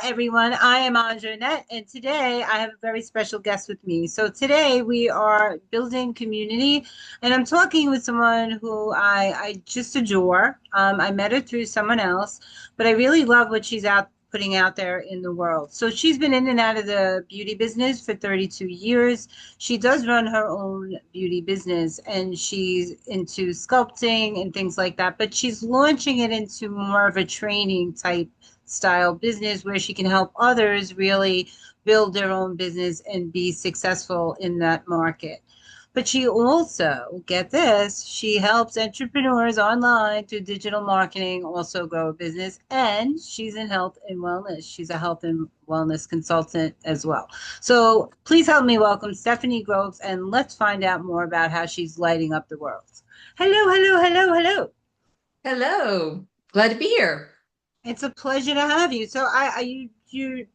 everyone. I am Anjanette, and today I have a very special guest with me. So today we are building community, and I'm talking with someone who I just adore. I met her through someone else, but I really love what she's out putting out there in the world. So she's been in and out of the beauty business for 32 years. She does run her own beauty business, and she's into sculpting and things like that, but she's launching it into more of a training type style business where she can help others really build their own business and be successful in that market. But she also, get this, she helps entrepreneurs online through digital marketing also grow a business. And she's in health and wellness. She's a health and wellness consultant as well. So please help me welcome Stephanie Groves, and let's find out more about how she's lighting up the world. Hello, hello, hello, hello. Hello. Glad to be here. It's a pleasure to have you. So you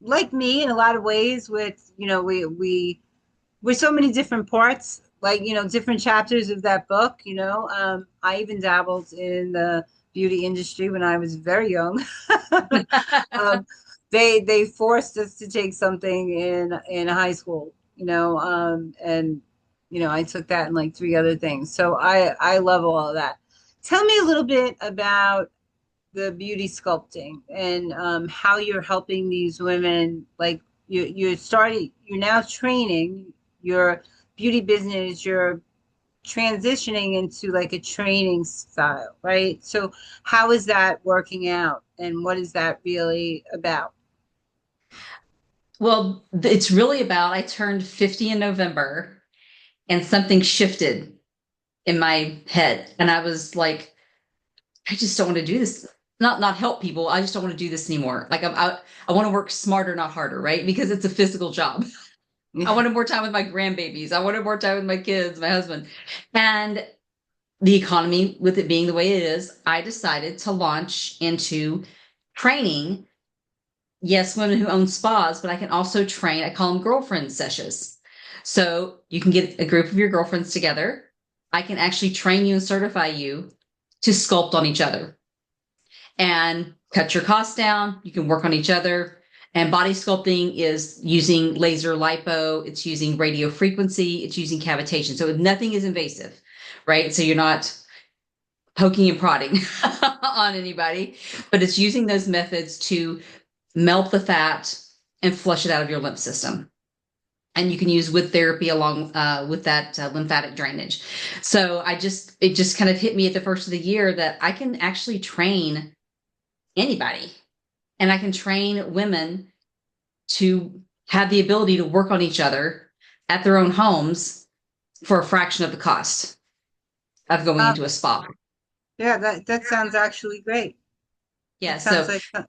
like me in a lot of ways with, we're so many different parts, like, different chapters of that book, I even dabbled in the beauty industry when I was very young. um, they forced us to take something in high school, and I took that and like three other things. So I love all of that. Tell me a little bit about the beauty sculpting and how you're helping these women. Like you're now training your beauty business, you're transitioning into like a training style, right? So how is that working out, and what is that really about? Well, it's really about I turned 50 in November and something shifted in my head. And I was like, I just don't want to do this. Not help people. I just don't want to do this anymore. Like I want to work smarter, not harder, right? Because it's a physical job. I wanted more time with my grandbabies. I wanted more time with my kids, my husband. And the economy, with it being the way it is, I decided to launch into training. Yes, women who own spas, but I can also train. I call them girlfriend sessions. So you can get a group of your girlfriends together. I can actually train you and certify you to sculpt on each other and cut your costs down. You can work on each other. And body sculpting is using laser lipo. It's using radio frequency. It's using cavitation. So nothing is invasive, right? So you're not poking and prodding on anybody, but it's using those methods to melt the fat and flush it out of your lymph system. And you can use wood therapy along with that lymphatic drainage. So it just kind of hit me at the first of the year that I can actually train anybody, and I can train women to have the ability to work on each other at their own homes for a fraction of the cost of going uh, into a spa. yeah, that sounds actually great. Yeah. That sounds So like fun.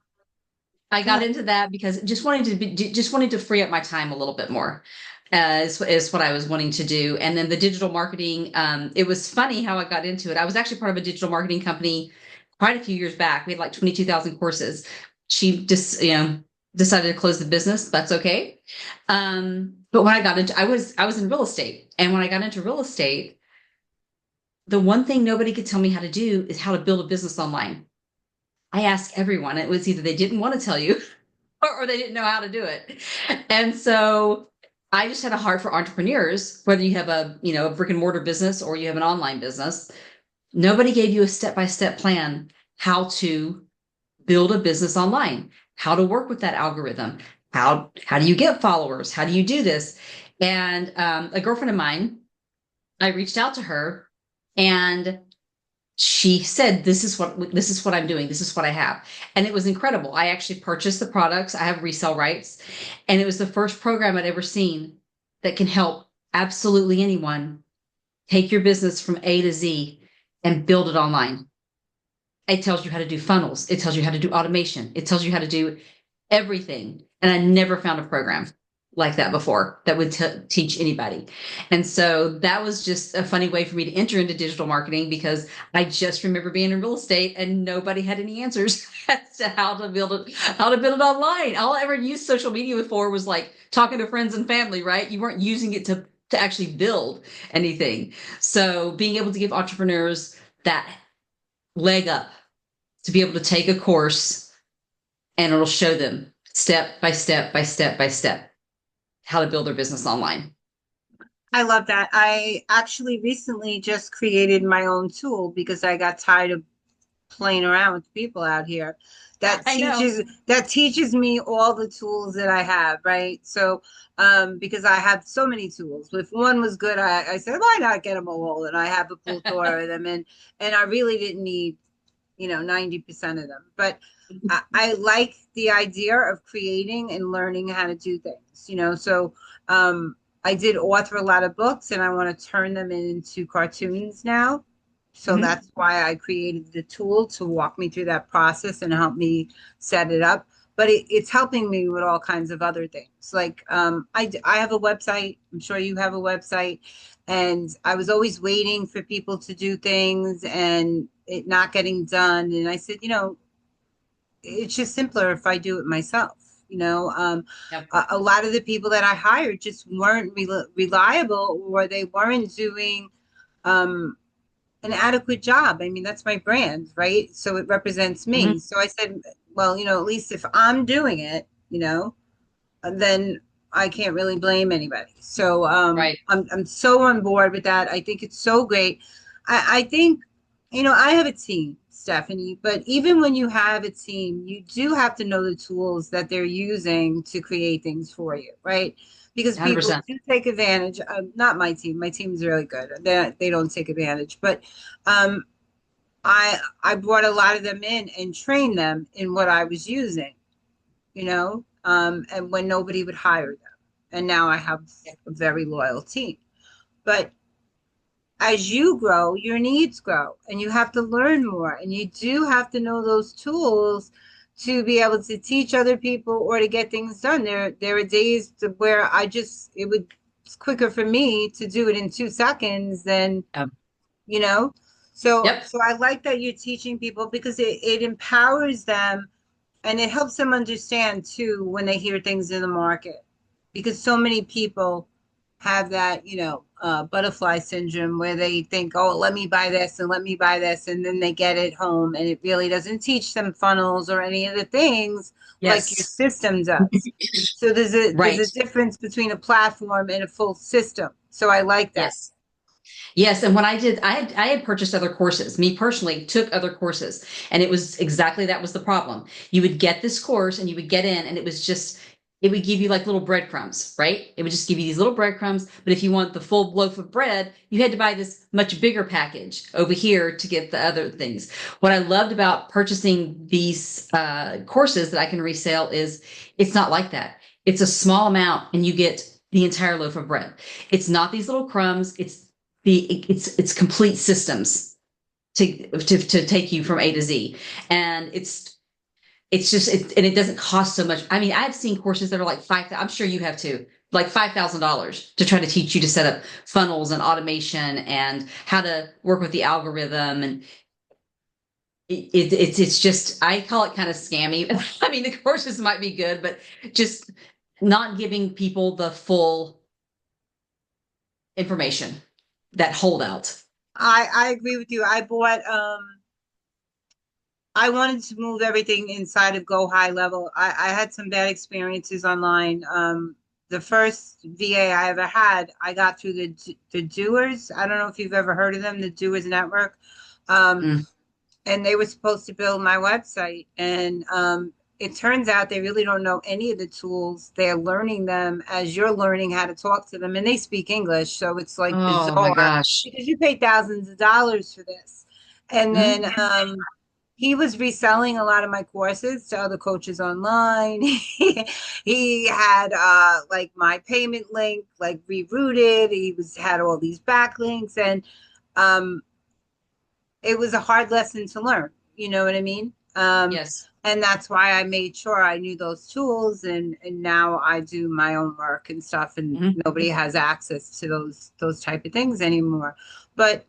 I Go got ahead. into that because just wanted to free up my time a little bit more. Is what I was wanting to do. And then the digital marketing, it was funny how I got into it. I was actually part of a digital marketing company quite a few years back. We had like 22,000 courses. She just, decided to close the business. That's okay. But when I got into, I was in real estate. And when I got into real estate, the one thing nobody could tell me how to do is how to build a business online. I asked everyone. It was either they didn't want to tell you or they didn't know how to do it. And so I just had a heart for entrepreneurs, whether you have a brick and mortar business or you have an online business. Nobody gave you a step-by-step plan how to build a business online, how to work with that algorithm. How do you get followers? How do you do this? And a girlfriend of mine, I reached out to her and she said, this is what I'm doing. This is what I have. And it was incredible. I actually purchased the products. I have resale rights. And it was the first program I'd ever seen that can help absolutely anyone take your business from A to Z and build it online. It tells you how to do funnels. It tells you how to do automation. It tells you how to do everything. And I never found a program like that before that would teach anybody. And so that was just a funny way for me to enter into digital marketing because I just remember being in real estate and nobody had any answers as to how to build it online. All I ever used social media for was like talking to friends and family, right? You weren't using it to actually build anything. So being able to give entrepreneurs that leg up to be able to take a course and it'll show them step by step by step by step how to build their business online. I love that. I actually recently just created my own tool because I got tired of playing around with people out here that I know. teaches me all the tools that I have, right? So because I have so many tools. If one was good, I said, why not get them all? And I have a plethora of them, and I really didn't need, 90% of them. But I like the idea of creating and learning how to do things. So I did author a lot of books, and I want to turn them into cartoons now. So Mhm. that's why I created the tool to walk me through that process and help me set it up. But it's helping me with all kinds of other things. Like I have a website. I'm sure you have a website. And I was always waiting for people to do things and it not getting done. And I said, it's just simpler if I do it myself. Yep. A lot of the people that I hired just weren't reliable, or they weren't doing um, an adequate job. I mean, that's my brand, right? So it represents Mhm. me. So I said, well, at least if I'm doing it, then I can't really blame anybody. So Right. I'm so on board with that. I think it's so great. I think, I have a team, Stephanie, but even when you have a team, you do have to know the tools that they're using to create things for you, right? Because people 100%. do take advantage. Not my team. My team is really good. They don't take advantage, but um, I brought a lot of them in and trained them in what I was using, and when nobody would hire them. And now I have a very loyal team. But as you grow, your needs grow, and you have to learn more, and you do have to know those tools to be able to teach other people or to get things done. There are days where it's quicker for me to do it in 2 seconds than Um, you know so yep. so I like that you're teaching people because it empowers them, and it helps them understand too when they hear things in the market, because so many people have that, butterfly syndrome where they think, oh, let me buy this and let me buy this. And then they get it home and it really doesn't teach them funnels or any of the things like your Yes. system does. So there's a Right. difference between a platform and a full system. So I like that. Yes. Yes, and when I had purchased other courses. Me personally took other courses, and it was exactly that was the problem. You would get this course, and you would get in, and it would give you like little breadcrumbs, right? It would just give you these little breadcrumbs. But if you want the full loaf of bread, you had to buy this much bigger package over here to get the other things. What I loved about purchasing these courses that I can resell is it's not like that. It's a small amount, and you get the entire loaf of bread. It's not these little crumbs. It's complete systems to take you from A to Z, and and it doesn't cost so much. I mean, I've seen courses that are like I'm sure you have too, like $5,000 to try to teach you to set up funnels and automation and how to work with the algorithm, and it's just I call it kind of scammy. I mean, the courses might be good, but just not giving people the full information, that holdout. I agree with you. I wanted to move everything inside of Go High Level. I had some bad experiences online. The first VA I ever had, I got through the Doers. I don't know if you've ever heard of them, the Doers Network. Um, Mm. and they were supposed to build my website. And it turns out they really don't know any of the tools. They're learning them as you're learning how to talk to them, and they speak English, so it's like Oh my bizarre gosh. because you pay thousands of dollars for this. And then Mhm. he was reselling a lot of my courses to other coaches online. He had like my payment link like rerouted. He was had all these backlinks, and um, it was a hard lesson to learn. You know what I mean? Yes. And that's why I made sure I knew those tools, and now I do my own work and stuff, and Mhm. nobody has access to those type of things anymore. But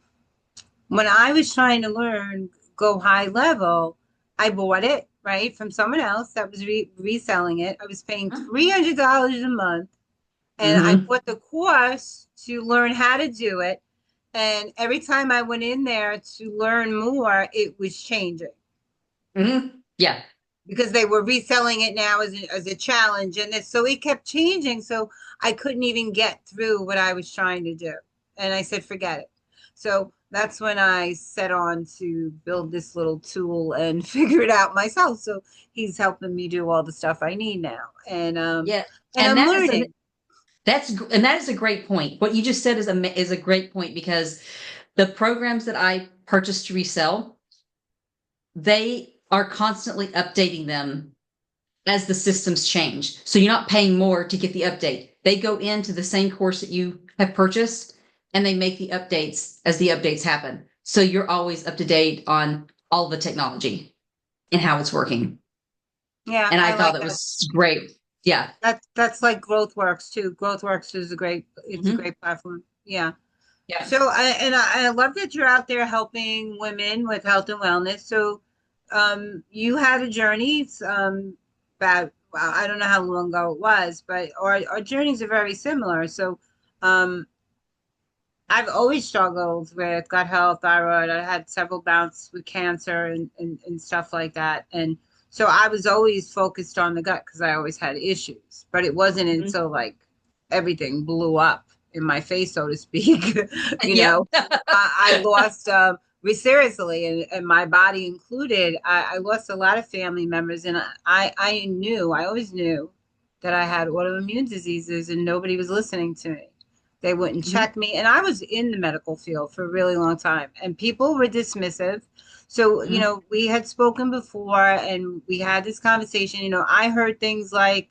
when I was trying to learn Go High Level, I bought it right from someone else that was reselling it. I was paying $300 a month, and I Mhm. bought the course to learn how to do it. And every time I went in there to learn more, it was changing. Mhm. Yeah. because they were reselling it now as a challenge, and so it kept changing. So I couldn't even get through what I was trying to do, and I said, forget it. So that's when I set on to build this little tool and figure it out myself. So he's helping me do all the stuff I need now, Yeah. and And I'm that is learning. and that is a great point. What you just said is a great point because the programs that I purchase to resell, they are constantly updating them as the systems change. So you're not paying more to get the update. They go into the same course that you have purchased and they make the updates as the updates happen. So you're always up to date on all the technology and how it's working. Yeah, And I I thought like that that. was great. Yeah. That's like GrowthWorks too. GrowthWorks is it's a Mhm. great platform. Yeah. Yeah. So I love that you're out there helping women with health and wellness. So you had a journey about, well, I don't know how long ago it was, but our journeys are very similar. So um I've always struggled with gut health, thyroid. I had several bouts with cancer and stuff like that. And so I was always focused on the gut because I always had issues. But it wasn't Mhm. until like everything blew up in my face, so to speak. you Yep. know, I lost seriously, and my body included. I lost a lot of family members, and I always knew that I had autoimmune diseases, and nobody was listening to me. They wouldn't Mhm. check me. And I was in the medical field for a really long time, and people were dismissive. So, Mhm. we had spoken before and we had this conversation. I heard things like,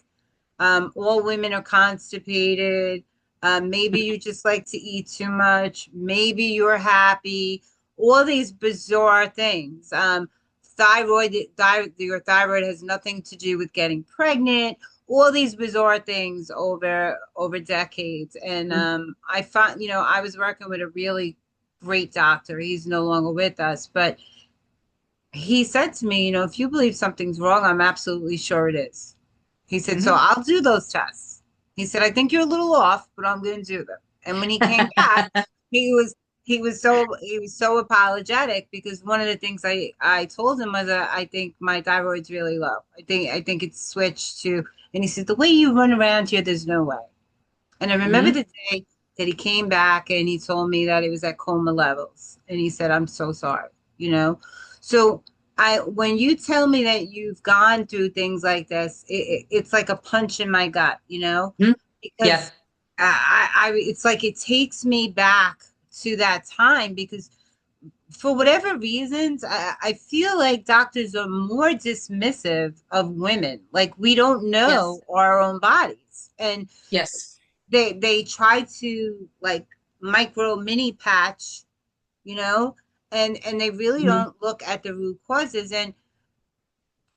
all women are constipated. Maybe you just like to eat too much. Maybe you're happy. All these bizarre things. Your thyroid has nothing to do with getting pregnant. All these bizarre things over decades. And I found, I was working with a really great doctor. He's no longer with us, but he said to me, if you believe something's wrong, I'm absolutely sure it is. He said, so Mhm. I'll do those tests. He said, I think you're a little off, but I'm going to do them. And when he came back, he was he was so apologetic because one of the things I told him was that I think my thyroid's really low. I think it's switched to, and he said, the way you run around here, there's no way. And I remember Mhm. the day that he came back and he told me that it was at coma levels. And he said, I'm so sorry, you know? So when you tell me that you've gone through things like this, it's like a punch in my gut, Mhm. because Yeah. it's like it takes me back to that time because for whatever reasons, I feel like doctors are more dismissive of women. Like we don't Yes. know our own bodies. And Yes. they try to like micro mini patch, you know, and they really Mhm. don't look at the root causes. And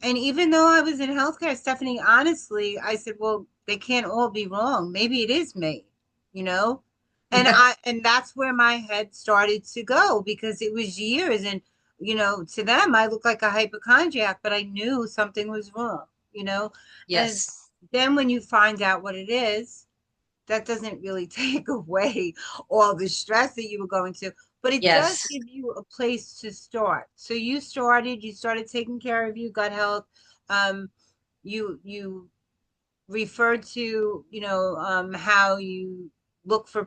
even though I was in healthcare, Stephanie, honestly, I said, well, they can't all be wrong. Maybe it is me, you know? And that's where my head started to go because it was years, and to them I looked like a hypochondriac, but I knew something was wrong, you know? And Yes. then when you find out what it is, that doesn't really take away all the stress that you were going to, but it does Yes. give you a place to start. So you started taking care of your gut health. Um, you referred to, how you look for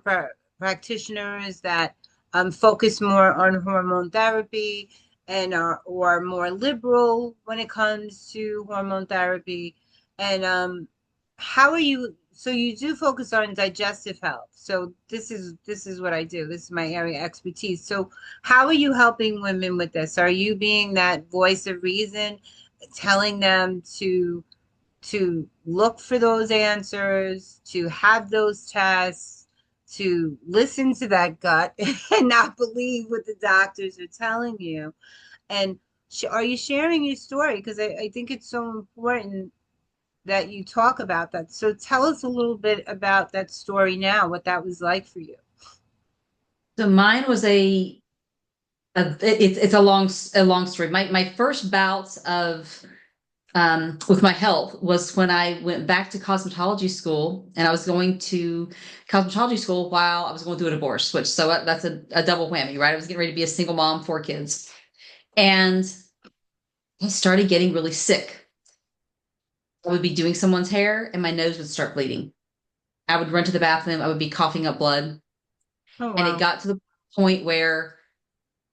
practitioners that focus more on hormone therapy and are or more liberal when it comes to hormone therapy. And how are you? So you do focus on digestive health. So this is what I do. This is my area of expertise. So how are you helping women with this? Are you being that voice of reason, telling them to look for those answers, to have those tests, to listen to that gut and not believe what the doctors are telling you? And are you sharing your story? Because I think it's so important that you talk about that. So tell us a little bit about that story now, what that was like for you. So mine was it's a long story. My first bouts of with my health was when I went back to cosmetology school, and I was going to cosmetology school while I was going through a divorce, which so that's a double whammy, right? I was getting ready to be a single mom, 4 kids, and I started getting really sick. I would be doing someone's hair and my nose would start bleeding. I would run to the bathroom. I would be coughing up blood. Oh, And it wow. got to the point where,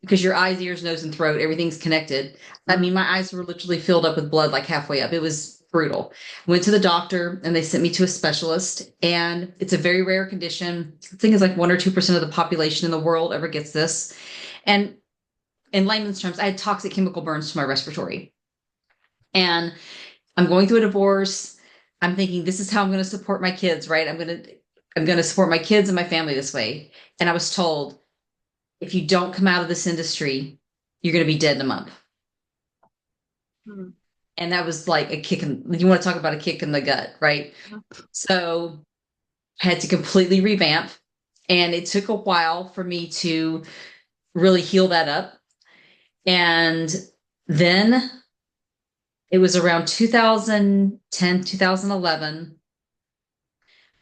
because your eyes, ears, nose, and throat, everything's connected. I Mm. mean, my eyes were literally filled up with blood like halfway up. It was brutal. Went to the doctor and they sent me to a specialist. And it's a very rare condition. I think it's like 1 or 2% of the population in the world ever gets this. And in layman's terms, I had toxic chemical burns to my respiratory. And I'm going through a divorce. I'm thinking this is how I'm going to support my kids, right? I'm going to support my kids and my family this way. And I was told, if you don't come out of this industry, you're going to be dead in a month. Mm. And that was like a kick in, you want to talk about a kick in the gut, right? So I had to completely revamp. And it took a while for me to really heal that up. And then it was around 2010, 2011.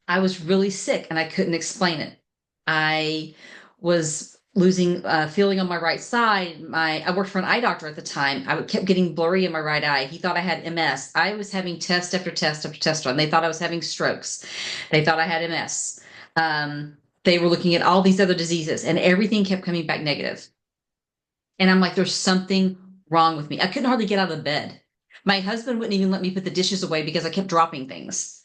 I was really sick and I couldn't explain it. I was losing feeling on my right side. I worked for an eye doctor at the time. I kept getting blurry in my right eye. He thought I had MS. I was having test after test after test on. They thought I was having strokes. They thought I had MS. They were looking at all these other diseases, and everything kept coming back negative. And I'm like, there's something wrong with me. I couldn't hardly get out of bed. My husband wouldn't even let me put the dishes away because I kept dropping things.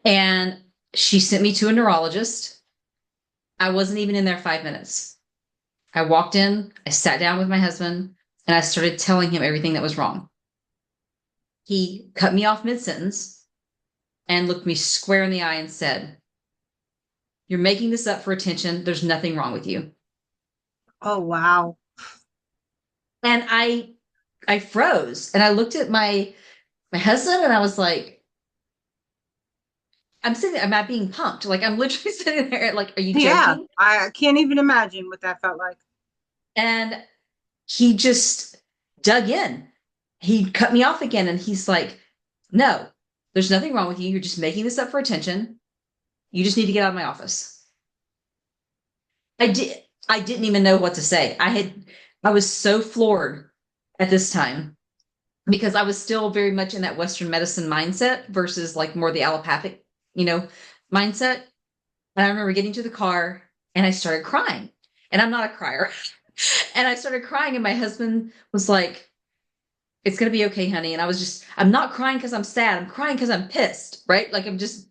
And she sent me to a neurologist. I wasn't even in there 5 minutes. I walked in, I sat down with my husband, and I started telling him everything that was wrong. He cut me off mid-sentence and looked me square in the eye and said, "You're making this up for attention. There's nothing wrong with you." Oh, wow. And I froze and I looked at my husband and I was like, I'm sitting there, am I being punked? Like I'm literally sitting there like, are you Yeah, joking? I can't even imagine what that felt like. And he just dug in. He cut me off again and he's like, "No, there's nothing wrong with you. You're just making this up for attention. You just need to get out of my office." I didn't even know what to say. I was so floored at this time because I was still very much in that Western medicine mindset versus like more the allopathic, you know, mindset. And I remember getting to the car and I started crying. And I'm not a crier. And I started crying, and my husband was like, "It's going to be okay, honey." And I was just, I'm not crying because I'm sad. I'm crying because I'm pissed, right? Like I'm just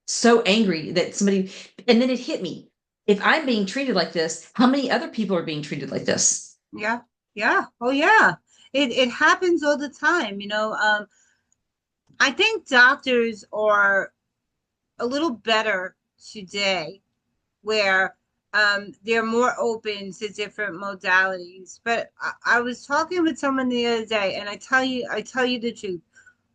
so angry that somebody, and then it hit me. If I'm being treated like this, how many other people are being treated like this? Yeah, yeah, oh yeah. It happens all the time, I think doctors are a little better today where they're more open to different modalities. But I was talking with someone the other day, and I tell you the truth.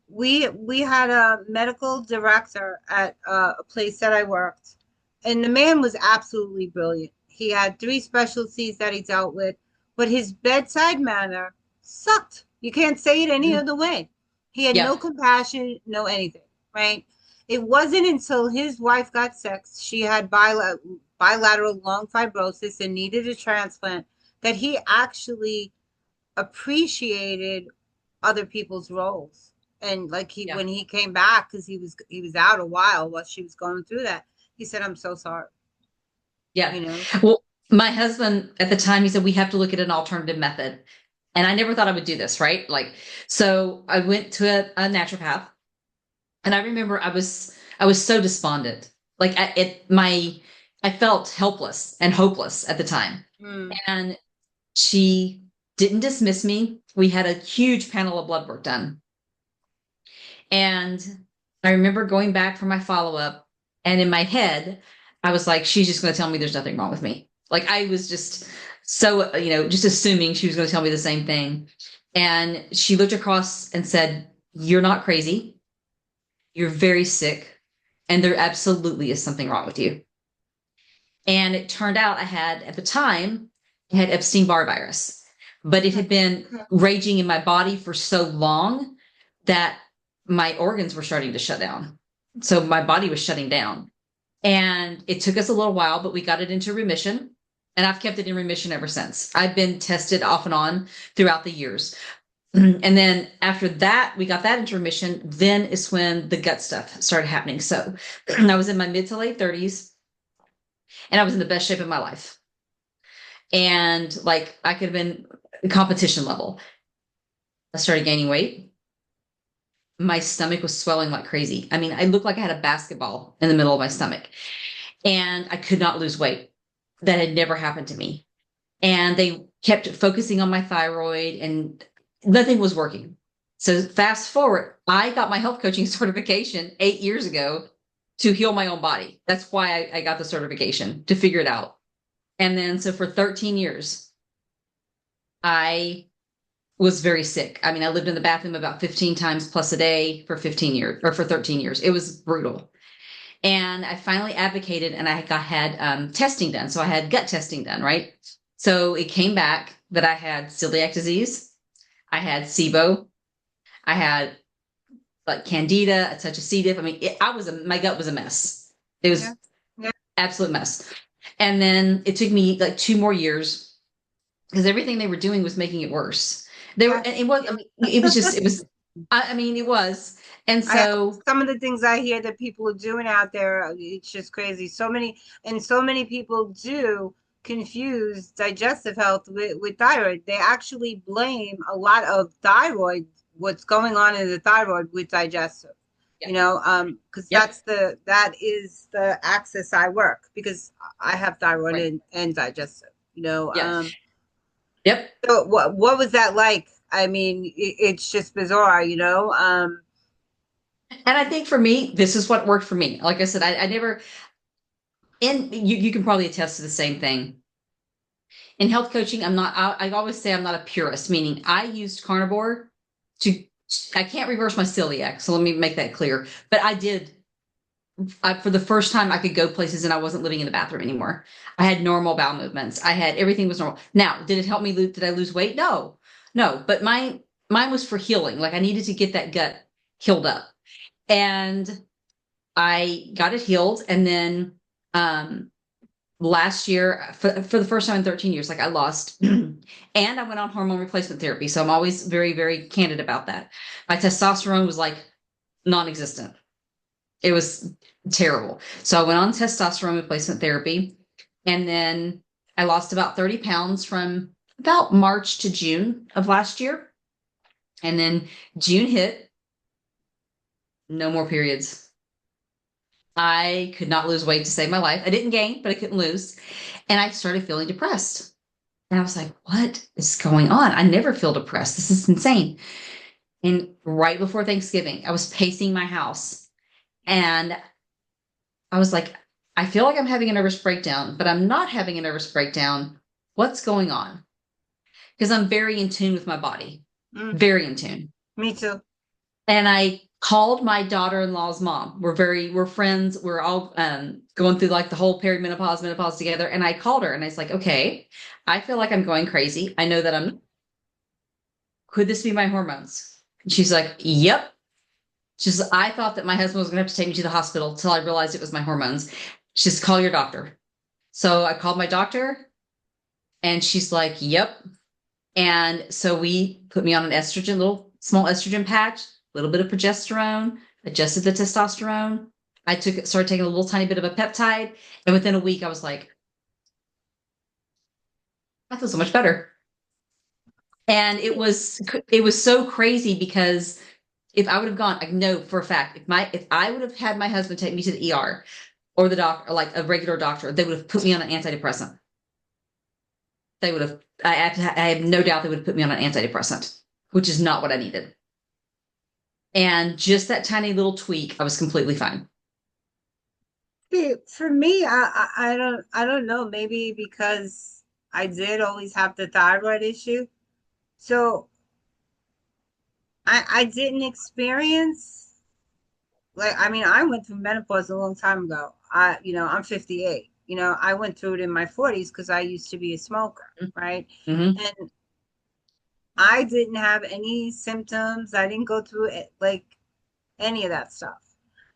We had a medical director at a place that I worked, and the man was absolutely brilliant. He had three specialties that he dealt with, but his bedside manner sucked. You can't say it any Mhm. other way. He had Yeah. no compassion, no anything, right? It wasn't until his wife got sick, she had bilateral lung fibrosis and needed a transplant, that he actually appreciated other people's roles. And like Yeah. when he came back, because he was out a while she was going through that, he said, "I'm so sorry," Yeah. you know. Well, my husband at the time, he said, we have to look at an alternative method. And I never thought I would do this, right? Like, so I went to a naturopath, and I remember I was so despondent. Like I felt helpless and hopeless at the time. Mm. And she didn't dismiss me. We had a huge panel of blood work done. And I remember going back for my follow-up, and in my head, I was like, she's just going to tell me there's nothing wrong with me. Like I was just so, just assuming she was going to tell me the same thing. And she looked across and said, "You're not crazy. You're very sick. And there absolutely is something wrong with you." And it turned out at the time, I had Epstein-Barr virus, but it had been raging in my body for so long that my organs were starting to shut down. So my body was shutting down. And it took us a little while, but we got it into remission. And I've kept it in remission ever since. I've been tested off and on throughout the years. And then after that, we got that into remission. Then is when the gut stuff started happening. So I was in my mid to late 30s and I was in the best shape of my life. And like I could have been competition level. I started gaining weight. My stomach was swelling like crazy. I mean, I looked like I had a basketball in the middle of my stomach and I could not lose weight. That had never happened to me. And they kept focusing on my thyroid and nothing was working. So fast forward, I got my health coaching certification 8 years ago to heal my own body. That's why I got the certification to figure it out. And then so for 13 years, I was very sick. I mean, I lived in the bathroom about 15 times plus a day for 15 years or for 13 years. It was brutal. And I finally advocated and had testing done. So I had gut testing done, right? So it came back that I had celiac disease, I had SIBO, I had like candida, a touch of C. diff. I mean, my gut was a mess. It Yeah. was Yeah. absolute mess. And then it took me like 2 more years because everything they were doing was making it worse. They were, Yeah. and it was, I mean, it was just, it was, I mean, it was. And I so, some of the things I hear that people are doing out there, it's just crazy. So many people do confuse digestive health with thyroid. They actually blame a lot of thyroid, what's going on in the thyroid with digestive. yeah, Because yep, that is the axis I work because I have thyroid right, and digestive. yeah, yep. So what was that like? I mean, it's just bizarre. And I think for me, this is what worked for me. Like I said, I never, and you can probably attest to the same thing. In health coaching, I always say I'm not a purist, meaning I used carnivore to, I can't reverse my celiac. So let me make that clear. But I did, for the first time, I could go places and I wasn't living in the bathroom anymore. I had normal bowel movements. Everything was normal. Now, did it help me did I lose weight? No, no. But mine was for healing. Like I needed to get that gut healed up. And I got it healed. And then, last year for the first time in 13 years, like I lost and I went on hormone replacement therapy. So I'm always very, very candid about that. My testosterone was like non-existent. It was terrible. So I went on testosterone replacement therapy and then I lost about 30 pounds from about March to June of last year. And then June hit, no more periods. I could not lose weight to save my life. I didn't gain, but I couldn't lose. And I started feeling depressed. And I was like, what is going on? I never feel depressed. This is insane. And right before Thanksgiving, I was pacing my house and I was like, I feel like I'm having a nervous breakdown, but I'm not having a nervous breakdown. What's going on? Because I'm very in tune with my body, Mm, very in tune. me too. And I called my daughter-in-law's mom. We're friends. We're all going through like the whole perimenopause, menopause together. And I called her and I was like, okay, I feel like I'm going crazy. I know that could this be my hormones? And she's like, yep. She says, I thought that my husband was going to have to take me to the hospital until I realized it was my hormones. She says, call your doctor. So I called my doctor and she's like, yep. And so we put me on an estrogen, little small estrogen patch, a little bit of progesterone, adjusted the testosterone. Started taking a little tiny bit of a peptide. And within a week, I was like, I feel so much better. And it was so crazy because if I would have gone, I know for a fact, if I would have had my husband take me to the ER or the doctor, or like a regular doctor, they would have put me on an antidepressant. They would have, I have no doubt they would have put me on an antidepressant, which is not what I needed. And just that tiny little tweak, I was completely fine. See, for me, I don't know. Maybe because I did always have the thyroid issue, so I didn't experience like I mean I went through menopause a long time ago. I'm 58. I went through it in my 40s because I used to be a smoker, right? Mm-hmm. And I didn't have any symptoms. I didn't go through it like any of that stuff.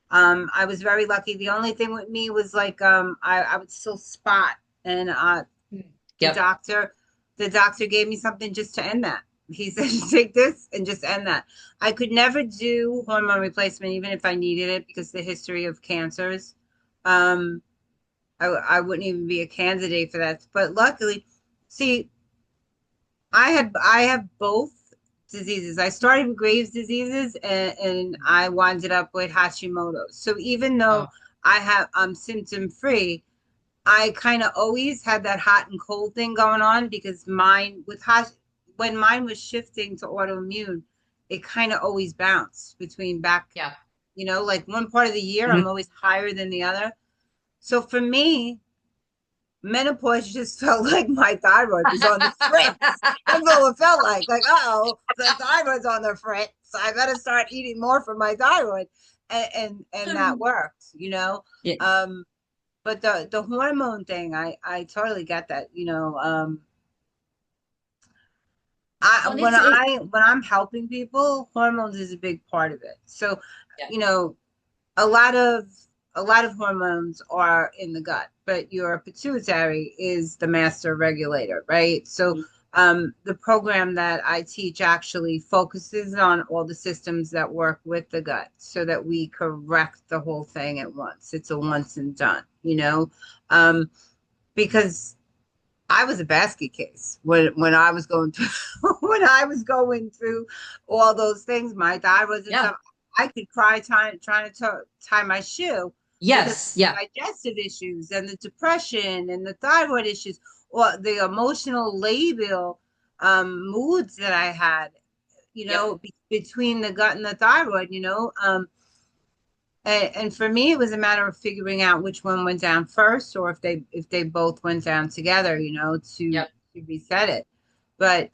I was very lucky. The only thing with me was like I would still spot and the Yep. doctor the doctor gave me something just to end that. he said, take this and just end that. I could never do hormone replacement, even if I needed it, because the history of cancers. Um, I wouldn't even be a candidate for that. But luckily, see, I have both diseases. I started with Graves' diseases and I winded up with Hashimoto's. So even though Oh, I'm symptom free, I kind of always had that hot and cold thing going on because when mine was shifting to autoimmune, it kind of always bounced between back, yeah. like one part of the year, I'm Mhm. always higher than the other. So for me, menopause just felt like my thyroid was on the fritz. That's all it felt like. Like, oh, the thyroid's on the fritz. So I better start eating more for my thyroid. And that worked. Yeah. Um, but the hormone thing, I totally get that. I Well, and it's it. when I'm helping people, hormones is a big part of it. So, Yeah. you know, a lot of a lot of hormones are in the gut, but your pituitary is the master regulator, right? So the program that I teach actually focuses on all the systems that work with the gut so that we correct the whole thing at once. It's a once and done. Um, because I was a basket case when I was going through when I was going through all those things. My thyroid and Yeah. stuff. I could cry trying to tie my shoe because Yes. Yeah. digestive issues and the depression and the thyroid issues or the emotional labial moods that I had. Yep. Between the gut and the thyroid. And for me, it was a matter of figuring out which one went down first, or if they both went down together, Yep. to reset it. But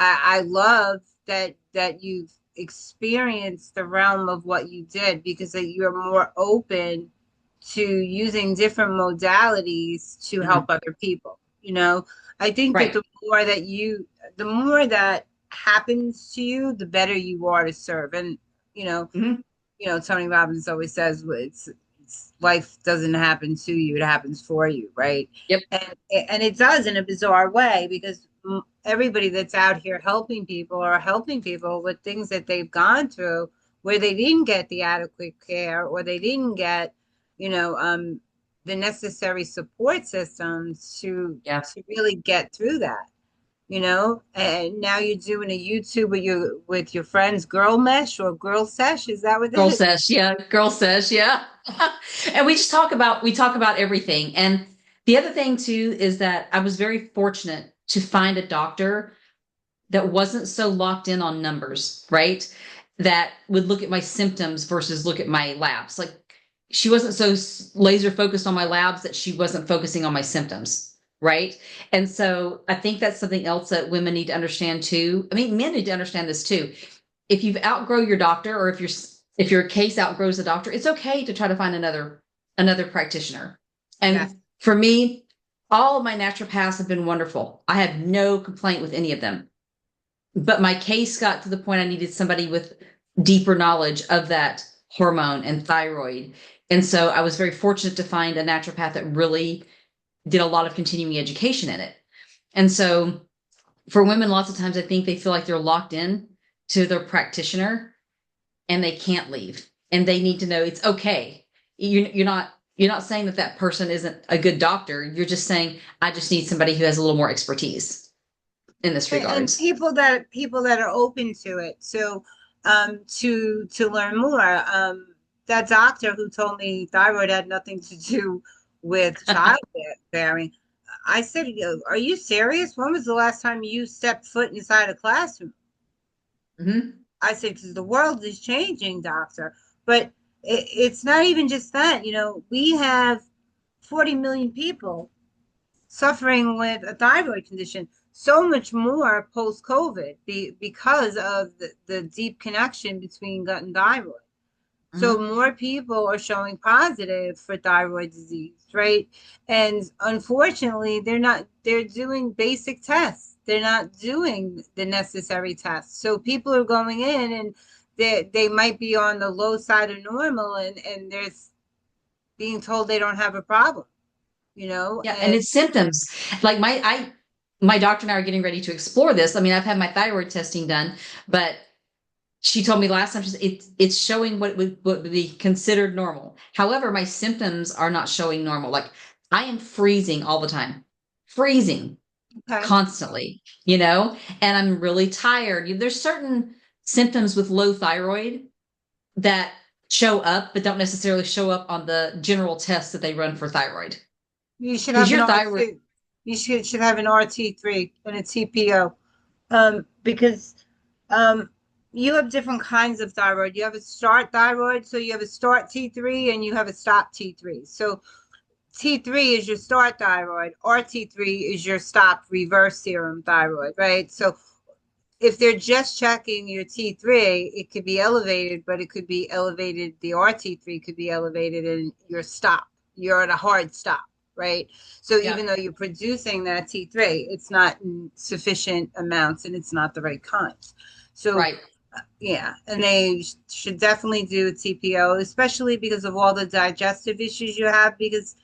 I love that you've experienced the realm of what you did because that you're more open to using different modalities to help Mhm. other people. I think that Right. the more that happens to you, the better you are to serve. And you know, Hmm. Tony Robbins always says, well, it's life doesn't happen to you; it happens for you, right? Yep. And it does in a bizarre way because everybody that's out here helping people are helping people with things that they've gone through where they didn't get the adequate care or they didn't get, you know, the necessary support systems to Yeah. really get through that. And now you're doing a YouTube with your friends, girl mesh or girl sesh. Is that what that Girl is? says, yeah. Girl says, yeah. And we talk about everything. And the other thing too is that I was very fortunate to find a doctor that wasn't so locked in on numbers, right? That would look at my symptoms versus look at my labs. Like she wasn't so laser focused on my labs that she wasn't focusing on my symptoms, right? And so I think that's something else that women need to understand too. I mean, men need to understand this too. If you've outgrow your doctor, or if your case outgrows the doctor, it's okay to try to find another practitioner. Yes. And for me, all of my naturopaths have been wonderful. I have no complaint with any of them, but my case got to the point I needed somebody with deeper knowledge of that hormone and thyroid. And so I was very fortunate to find a naturopath that really did a lot of continuing education in it. And so for women, lots of times I think they feel like they're locked in to their practitioner and they can't leave. And they need to know it's okay. You're not saying that that person isn't a good doctor. You're just saying, I just need somebody who has a little more expertise in this And regards. people that are open to it. So to learn more. That doctor who told me thyroid had nothing to do with childbearing. I said, "Are you serious? When was the last time you stepped foot inside a classroom?" Hmm. I said, because the world is changing, doctor. But it's not even just that. We have 40 million people suffering with a thyroid condition, so much more post COVID because of the deep connection between gut and thyroid. So Hmm. more people are showing positive for thyroid disease, right? And unfortunately, they're doing basic tests. They're not doing the necessary tests. So people are going in and they might be on the low side of normal and they're being told they don't have a problem, Yeah, and and it's symptoms. Like my doctor and I are getting ready to explore this. I mean, I've had my thyroid testing done, but she told me last time it's showing what would be considered normal. However, my symptoms are not showing normal. Like I am freezing all the time, freezing Okay. constantly, and I'm really tired. There's certain symptoms with low thyroid that show up, but don't necessarily show up on the general tests that they run for thyroid. You should Because have an your thyroid, RT. You should have an RT3 and a TPO. Because um, you have different kinds of thyroid. You have a start thyroid, so you have a start T3 and you have a stop T3. So T3 is your start thyroid, RT3 is your stop reverse serum thyroid, right? So if they're just checking your T3, it could be elevated, but it could be elevated. The RT3 could be elevated and your stop. You're at a hard stop, right? So yeah, even though you're producing that T3, it's not in sufficient amounts and it's not the right kinds. So right. yeah, and they should definitely do a TPO, especially because of all the digestive issues you have, because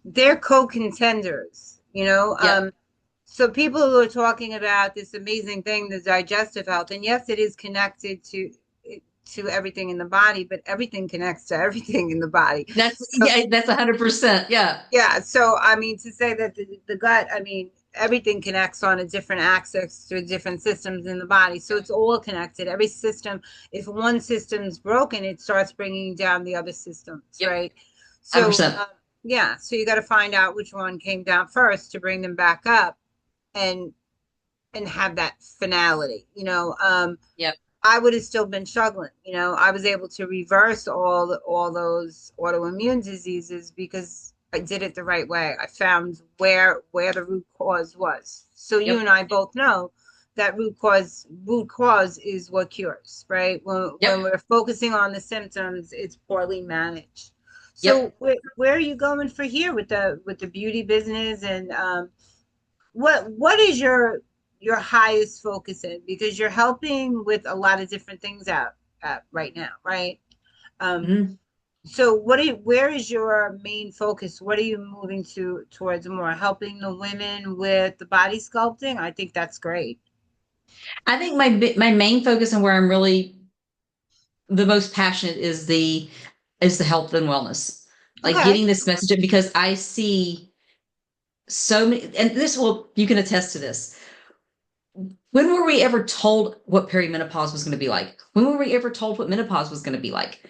they're co-contenders, Yep. so people who are talking about this amazing thing, the digestive health, and yes, it is connected to everything in the body, but everything connects to everything in the body. So That's 100%. Yeah. yeah, so I mean to say that the gut, I mean everything connects on a different axis to different systems in the body. So it's all connected. Every system, if one system's broken, it starts bringing down the other systems, Yep. right? So 100%. yeah, so you got to find out which one came down first to bring them back up and have that finality. Yep. I would have still been struggling. I was able to reverse all those autoimmune diseases because I did it the right way. I found where the root cause was. So you Yep. and I both know that root cause is what cures, right? When Yep. we're focusing on the symptoms, it's poorly managed. So Yep. where are you going for here with the beauty business and what is your highest focus in, because you're helping with a lot of different things out right now, right? um Mhm. so where is your main focus? What are you moving towards more? Helping the women with the body sculpting? I think that's great. I think my main focus and where I'm really the most passionate is the health and wellness, like Okay. getting this message because I see so many, and this will you can attest to this. When were we ever told what perimenopause was going to be like? When were we ever told what menopause was going to be like?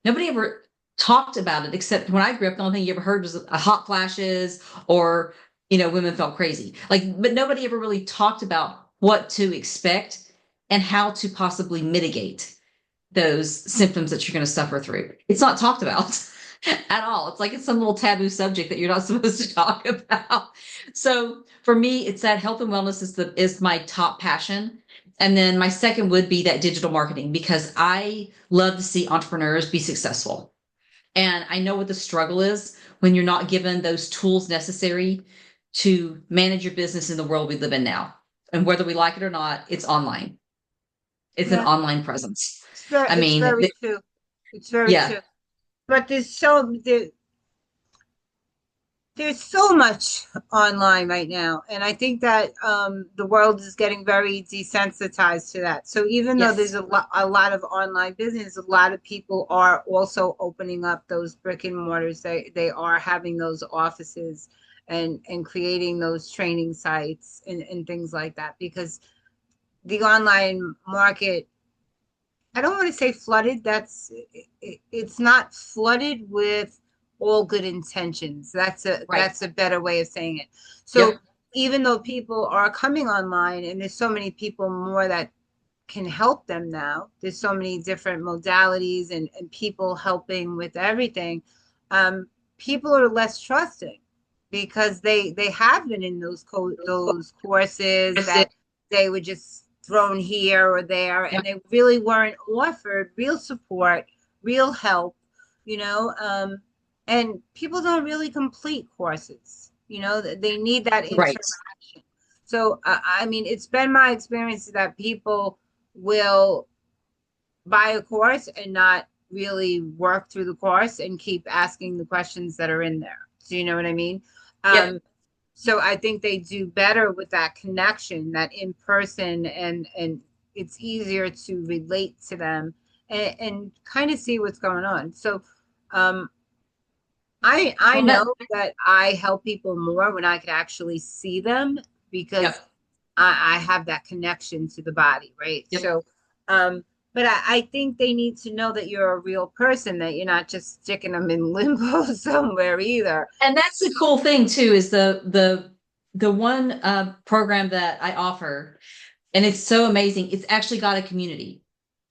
Nobody ever talked about it except when I grew up. The only thing you ever heard was hot flashes or women felt crazy. Like, but nobody ever really talked about what to expect and how to possibly mitigate those symptoms that you're going to suffer through. It's not talked about at all. It's like it's some little taboo subject that you're not supposed to talk about. So for me, it's that health and wellness is my top passion. And then my second would be that digital marketing because I love to see entrepreneurs be successful. And I know what the struggle is when you're not given those tools necessary to manage your business in the world we live in now. And whether we like it or not, it's online. It's an Yeah, online presence. I it's mean, very true. It's very yeah, true. But there's so much online right now, and I think that the world is getting very desensitized to that. So even though there's yes, a lot of online business, a lot of people are also opening up those brick and mortars. They are having those offices and creating those training sites and things like that, because the online market, I don't want to say flooded. It's not flooded with all good intentions. right. That's a better way of saying it. So Yep, even though people are coming online and there's so many people more that can help them now, there's so many different modalities and people helping with everything. People are less trusting because they have been in those courses that they were just thrown here or there, and yep, they really weren't offered real support, real help, you know. And people don't really complete courses. They need that right. interaction. So I mean, it's been my experience that people will buy a course and not really work through the course and keep asking the questions that are in there. Do you know what I mean? Yep, Um, So I think they do better with that connection, that in person, and it's easier to relate to them and kind of see what's going on. So um, I Well, that, know that I help people more when I could actually see them because yep, I have that connection to the body, right? yep. So, but I think they need to know that you're a real person, that you're not just sticking them in limbo somewhere either. And that's the cool thing too, is the one program that I offer, and it's so amazing. It's actually got a community.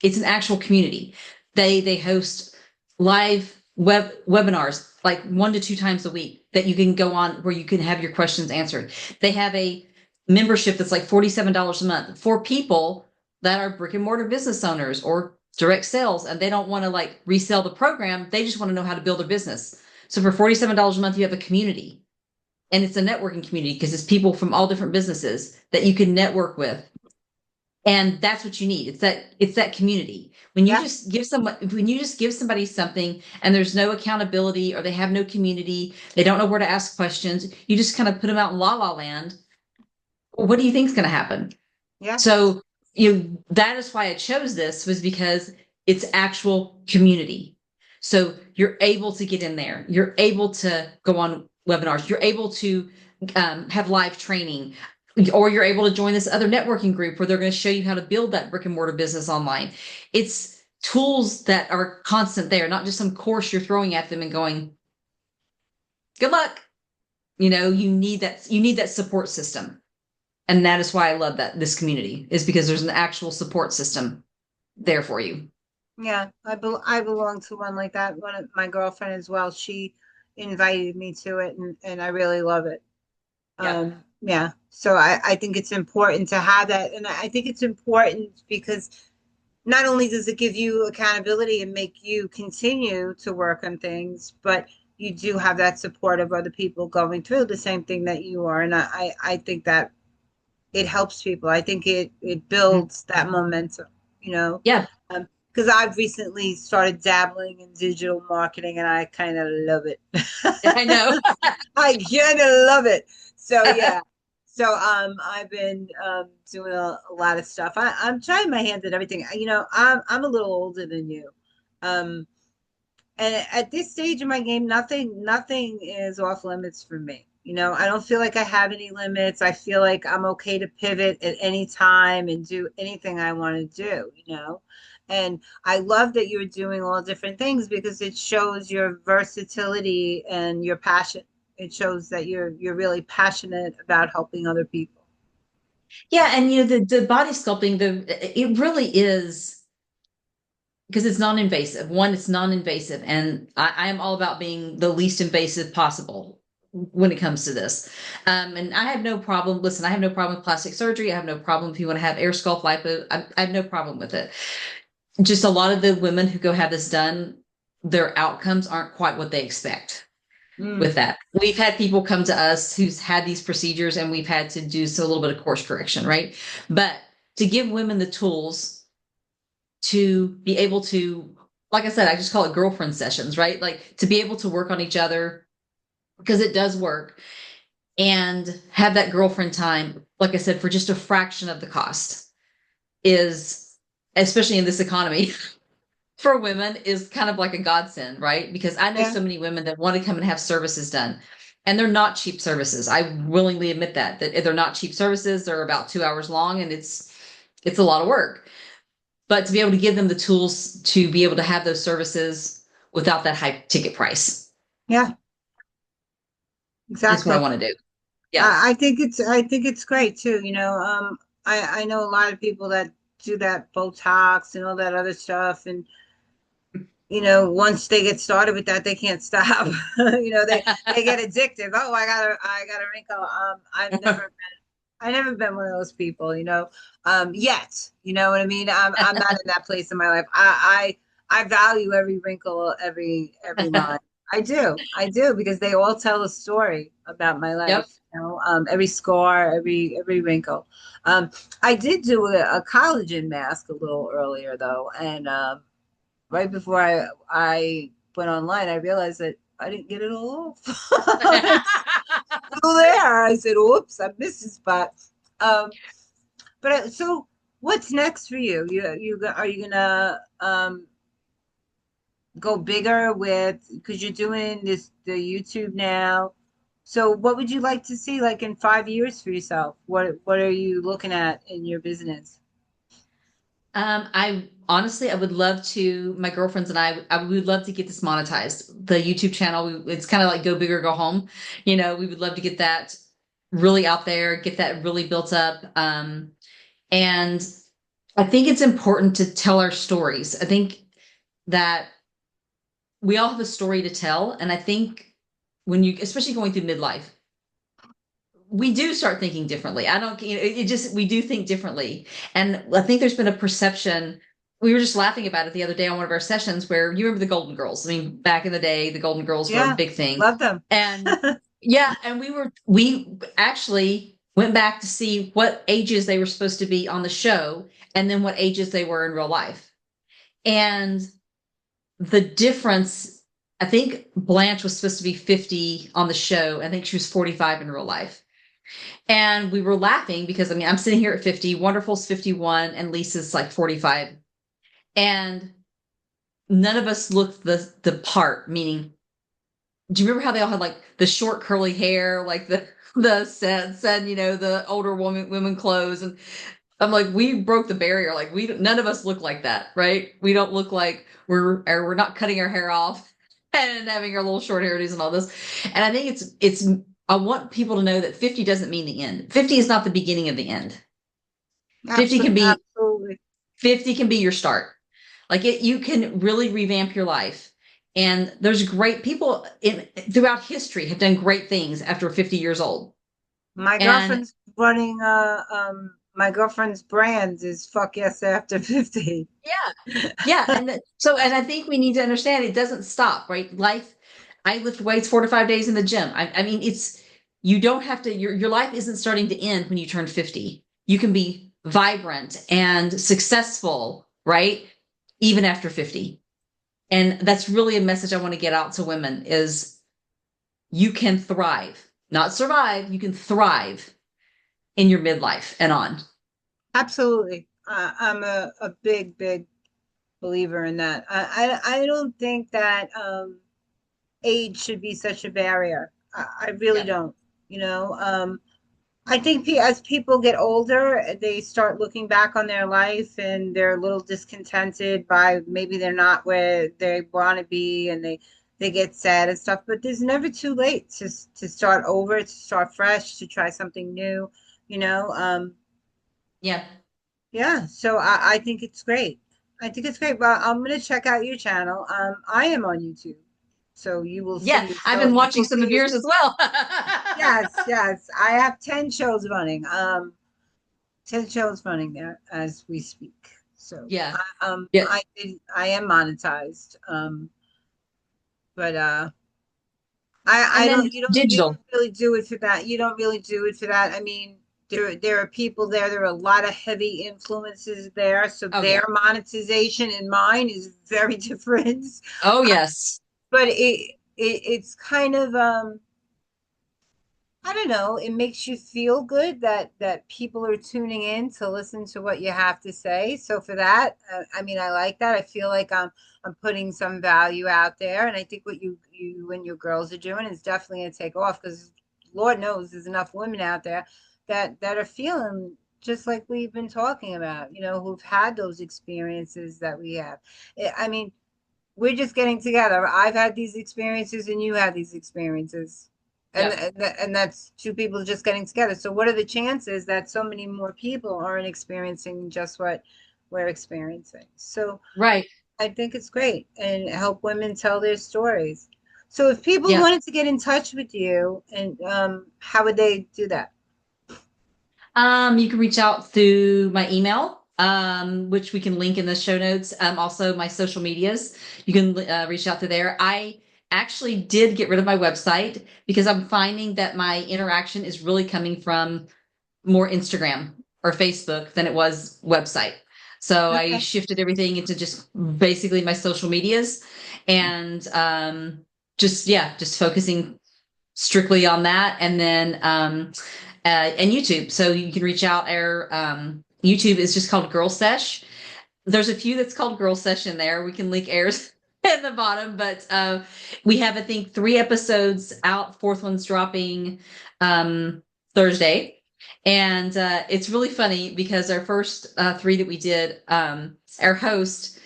It's an actual community. They host live webinars like 1 to 2 times a week that you can go on where you can have your questions answered. They have a membership that's like $47 a month for people that are brick and mortar business owners or direct sales, and they don't want to like resell the program. They just want to know how to build their business. So for $47 a month, you have a community, and it's a networking community because it's people from all different businesses that you can network with, and that's what you need. It's that community. Yeah, When you just give somebody something and there's no accountability or they have no community, they don't know where to ask questions, you just kind of put them out in la la land. Well, what do you think is going to happen? yeah, So that is why I chose this, was because it's actual community. So you're able to get in there. You're able to go on webinars. You're able to have live training, or you're able to join this other networking group where they're going to show you how to build that brick and mortar business online. It's tools that are constant there, not just some course you're throwing at them and going, good luck. You need that support system. And that is why I love that this community, is because there's an actual support system there for you. yeah. I belong to one like that. One of my girlfriend as well. She invited me to it, and I really love it. Yep. Yeah. So I think it's important to have that, and I think it's important because not only does it give you accountability and make you continue to work on things, but you do have that support of other people going through the same thing that you are. And I think that it helps people. I think it Mhm. builds that momentum, you know. Yeah. Because I've recently started dabbling in digital marketing and I kind of love it. I know. I kind of love it. So yeah. So I've been doing a lot of stuff. I'm trying my hand at everything. You know, I'm a little older than you. Um and at this stage of my game, nothing is off limits for me. You know, I don't feel like I have any limits. I feel like I'm okay to pivot at any time and do anything I want to do, you know. And I love that you're doing all different things because it shows your versatility and your passion. It shows that you're really passionate about helping other people. Yeah. And the body sculpting, it really is, because it's non-invasive. One, it's non-invasive, and I am all about being the least invasive possible when it comes to this. And I have no problem. Listen, I have no problem with plastic surgery. I have no problem if you want to have air sculpt, lipo. I have no problem with it. Just a lot of the women who go have this done, their outcomes aren't quite what they expect with Mm, that. We've had people come to us who's had these procedures, and we've had to do so a little bit of course correction, right? But to give women the tools to be able to, like I said, I just call it girlfriend sessions, right? Like to be able to work on each other, because it does work, and have that girlfriend time, like I said, for just a fraction of the cost, is, especially in this economy, for women, is kind of like a godsend, right? Because I know yeah. so many women that want to come and have services done, and they're not cheap services. I willingly admit that they're not cheap services. They're about 2 hours long, and it's a lot of work. But to be able to give them the tools to be able to have those services without that high ticket price Yeah, is what I exactly. want to do. Yeah. I think it's great too. You know, I know a lot of people that do that Botox and all that other stuff, and you know, once they get started with that, they can't stop. You know, they get addictive. Oh, I got a wrinkle. I never been one of those people. You know, yet. You know what I mean? I'm not in that place in my life. I value every wrinkle, every line. I do because they all tell a story about my Yep. life. You know, every scar, every wrinkle. Um, I did do a collagen mask a little earlier though, and right before I went online, I realized that I didn't get it all off. still there. I said, oops, I missed the spot. Um, so what's next for you? Are you gonna go bigger with, because you're doing the YouTube now. So what would you like to see like in 5 years for yourself? What are you looking at in your business? I honestly, I would love to, my girlfriends and I would love to get this monetized. The YouTube channel, it's kind of like go big or go home. We would love to get that really out there, get that really built up. And I think it's important to tell our stories. I think that we all have a story to tell. And I think when you, especially going through midlife, we do start thinking differently. I don't, it just, we do think differently. And I think there's been a perception. We were just laughing about it the other day on one of our sessions where you remember the Golden Girls. I mean, back in the day, the Golden Girls were a Yeah, big thing. love them. And yeah, and we actually went back to see what ages they were supposed to be on the show and then what ages they were in real life. And the difference, I think Blanche was supposed to be 50 on the show. I think she was 45 in real life. And we were laughing because I mean, I'm sitting here at 50, Wonderful's 51, and Lisa's like 45. And none of us looked the part, meaning, do you remember how they all had like the short curly hair, like the said, the older women clothes? And I'm like, we broke the barrier. Like none of us look like that, right? We don't look like we're not cutting our hair off and having our little short hairdos and all this. And I think it's I want people to know that 50 doesn't mean the end. 50 is not the beginning of the end. 50 can Absolutely, be absolutely. 50 can be your start. Like you can really revamp your life. And there's great people throughout history have done great things after 50 years old. My And girlfriend's running my girlfriend's brand is fuck yes after 50. yeah, yeah. And I think we need to understand it doesn't stop, right? Life, I lift weights 4 to 5 days in the gym. I mean, you don't have to, your life isn't starting to end when you turn 50. You can be vibrant and successful, right? Even after 50. And that's really a message I want to get out to women is you can thrive, not survive. You can thrive in your midlife and on. Absolutely. I'm a big, big believer in that. I don't think that age should be such a barrier. I really Yeah. don't. I think as people get older, they start looking back on their life and they're a little discontented by maybe they're not where they want to be, and they get sad and stuff. But there's never too late to start over, to start fresh, to try something new. You know, Yeah. yeah. So I think it's great. I think it's great. Well, I'm gonna check out your channel. I am on YouTube, so you will see Yeah. me. I've So been you watching will some of see. yours as well. Yes, yes. I have 10 shows running. 10 shows running there as we speak. So Yeah. Yeah. I am monetized. But I And then don't you digital. don't really do it for that. You don't really do it for that. I mean, there are people there. There are a lot of heavy influences there. So Oh, their yeah. monetization and mine is very different. Oh, yes. But it's kind of I don't know, it makes you feel good that people are tuning in to listen to what you have to say. So for that, I mean, I like that. I feel like I'm putting some value out there, and I think what you and your girls are doing is definitely going to take off because Lord knows there's enough women out there that are feeling just like we've been talking about, who've had those experiences that we have. I mean, we're just getting together. I've had these experiences and you had these experiences. And, Yep. and that's two people just getting together. So what are the chances that so many more people aren't experiencing just what we're experiencing? So Right. I think it's great and help women tell their stories. So if people Yeah. wanted to get in touch with you, and how would they do that? You can reach out through my email, which we can link in the show notes. Also my social medias. You can reach out through there. I actually did get rid of my website because I'm finding that my interaction is really coming from more Instagram or Facebook than it was website. So I Okay. shifted everything into just basically my social medias and just, yeah, just focusing. strictly on that. And then and YouTube. So you can reach out. Our YouTube is just called Girl Sesh. There's a few that's called Girl Sesh in there. We can link airs at the bottom, but we have, I think, 3 episodes out. Fourth one's dropping Thursday. And it's really funny because our first 3 that we did, our host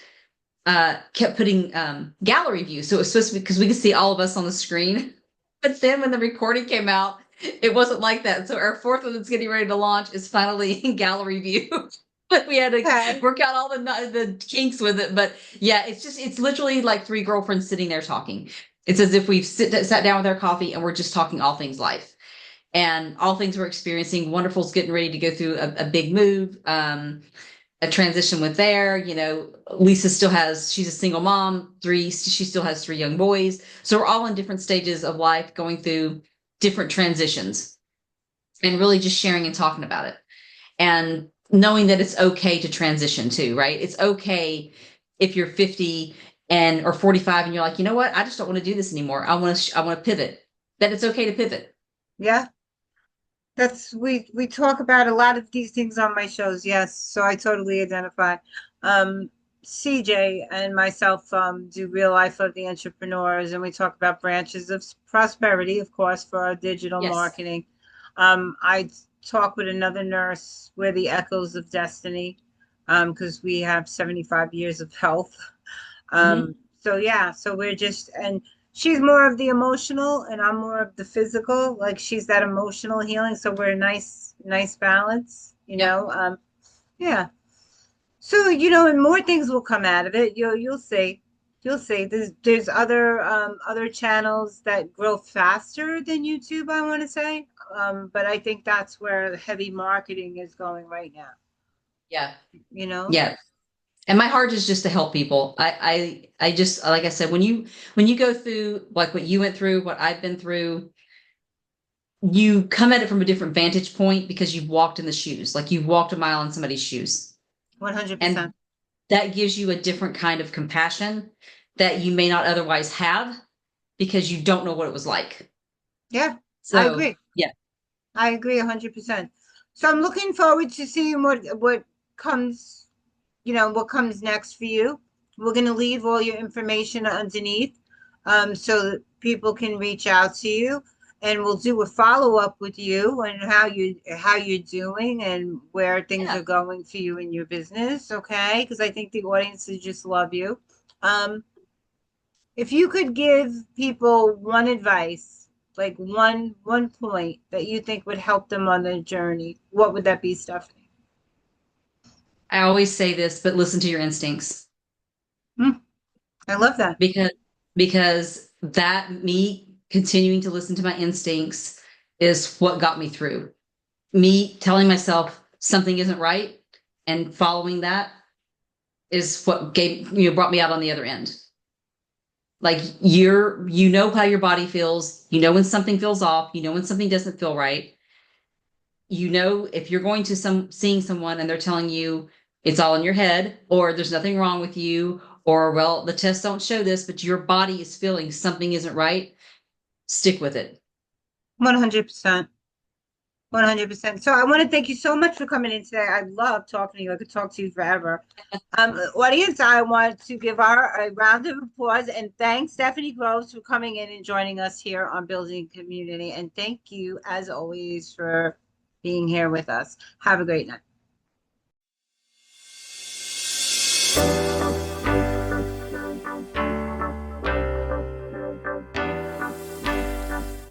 kept putting gallery view. So it was supposed to be because we could see all of us on the screen. But then when the recording came out, it wasn't like that. So our fourth one that's getting ready to launch is finally in gallery view. But we had to Okay. work out all the kinks with it. But yeah, it's literally like 3 girlfriends sitting there talking. It's as if we've sat down with our coffee and we're just talking all things life and all things we're experiencing. Wonderful's getting ready to go through a big move, a transition with there. Lisa she's a single mom, she still has 3 young boys. So we're all in different stages of life going through different transitions and really just sharing and talking about it. And knowing that it's okay to transition too, right? It's okay if you're 50 or 45 and you're like, you know what? I just don't want to do this anymore. I want to pivot. That it's okay to pivot. Yeah. We talk about a lot of these things on my shows, yes. So I totally identify. Um, CJ and myself do real life of the entrepreneurs, and we talk about branches of prosperity, of course, for our digital Yes. marketing. I talk with another nurse, we're the echoes of destiny, because we have 75 years of health. Mhm. So yeah, so we're just, and she's more of the emotional and I'm more of the physical. Like she's that emotional healing. So we're a nice balance, you Yep. know. Yeah. So, and more things will come out of it. You'll see. You'll see. There's other channels that grow faster than YouTube, I want to say. But I think that's where the heavy marketing is going right now, Yeah. you know? Yeah. And my heart is just to help people. I just, like I said, when you go through like what you went through, what I've been through, you come at it from a different vantage point because you've walked in the shoes, like you've walked a mile in somebody's shoes. 100%. And that gives you a different kind of compassion that you may not otherwise have because you don't know what it was like. Yeah, I So, agree. yeah. I agree 100%. So I'm looking forward to seeing what comes, what comes next for you. We're going to leave all your information underneath, so that people can reach out to you, and we'll do a follow up with you and how you're doing and where things Yeah. are going for you in your business. Okay, because I think the audiences just love you. Um, if you could give people one advice, like one point that you think would help them on their journey, what would that be, Stephanie? I always say this, but listen to your instincts Hmm, I love that. because that me continuing to listen to my instincts is what got me through. Me telling myself something isn't right and following that is what brought me out on the other end. Like how your body feels, when something feels off, when something doesn't feel right. If you're going to seeing someone and they're telling you it's all in your head or there's nothing wrong with you or well the tests don't show this but your body is feeling something isn't right, stick with it. 100%. 100%. So I want to thank you so much for coming in today. I love talking to you. I could talk to you forever. Audience, I want to give our a round of applause and thank Stephanie Groves for coming in and joining us here on Building Community. And thank you, as always, for being here with us. Have a great night.